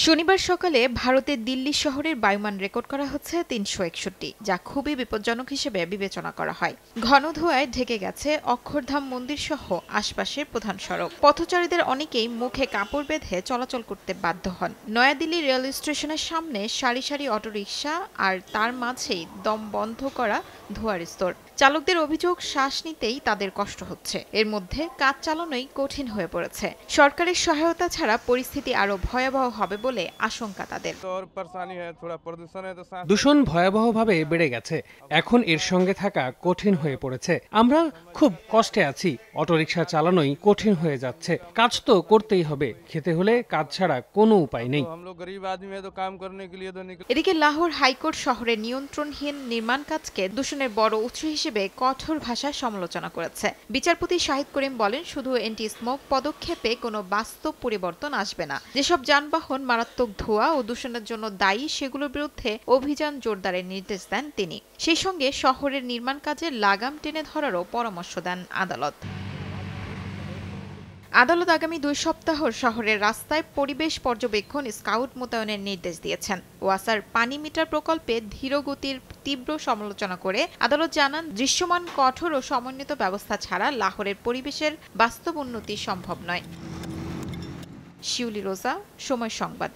শনিবার সকালে ভারতের দিল্লি শহরের বায়ুমান রেকর্ড করা হচ্ছে ৩৬১, যা খুবই বিপজ্জনক হিসেবে বিবেচনা করা হয়। ঘন ধোঁয়ায় ঢেকে গেছে অক্ষরধাম মন্দির সহ আশপাশের প্রধান সড়ক। পথচারীদের অনেকেই মুখে কাপড় বেঁধে চলাচল করতে বাধ্য হন। নয়াদিল্লি রেল স্টেশনের সামনে সারি সারি অটোরিকশা, আর তার মাঝেই দম বন্ধ করা ধোঁয়ার স্তর। চালকদের অভিযোগ, শ্বাস নিতেই তাদের কষ্ট হচ্ছে। এর মধ্যে কাজ চালানোই কঠিন হয়ে পড়েছে। সরকারের সহায়তা ছাড়া পরিস্থিতি আরও ভয়াবহ হবে বলে আশঙ্কা তাদের। দূষণ ভয়াবহভাবে বেড়ে গেছে, এখন এর সঙ্গে থাকা কঠিন হয়ে পড়েছে। আমরা খুব কষ্টে আছি, অটোরিকশা চালানোই কঠিন হয়ে যাচ্ছে। কাজ তো করতেই হবে, খেতে হলে কাজ ছাড়া কোনো উপায় নেই। এদিকে লাহোর হাইকোর্ট শহরের নিয়ন্ত্রণহীন নির্মাণ কাজকে দূষণের বড় উৎস হিসেবে কঠোর ভাষায় সমালোচনা করেছে। বিচারপতি শাহিদ করিম বলেন, শুধু এন্টি স্মোক পদক্ষেপে কোনো বাস্তব পরিবর্তন আসবে না। যেসব যানবাহন মারাত্মক ধোঁয়া ও দূষণের জন্য দায়ী, সেগুলোর বিরুদ্ধে অভিযান জোরদারের নির্দেশ দেন তিনি। সেই সঙ্গে শহরের নির্মাণ কাজে লাগাম টেনে ধরারও পরামর্শ দেন আদালত। আদালত আগামী 2 সপ্তাহ শহরের রাস্তায় পরিবেশ পর্যবেক্ষণ স্কাউট মোতায়েনের নির্দেশ দিয়েছেন। ওয়াসার পানি মিটার প্রকল্পে ধীরগতির তীব্র সমালোচনা করে আদালত জানান, দৃশ্যমান, কঠোর ও সমন্বিত ব্যবস্থা ছাড়া লাহোরের পরিবেশের বাস্তব উন্নতি সম্ভব নয়। শিউলি রোজা, সময় সংবাদ।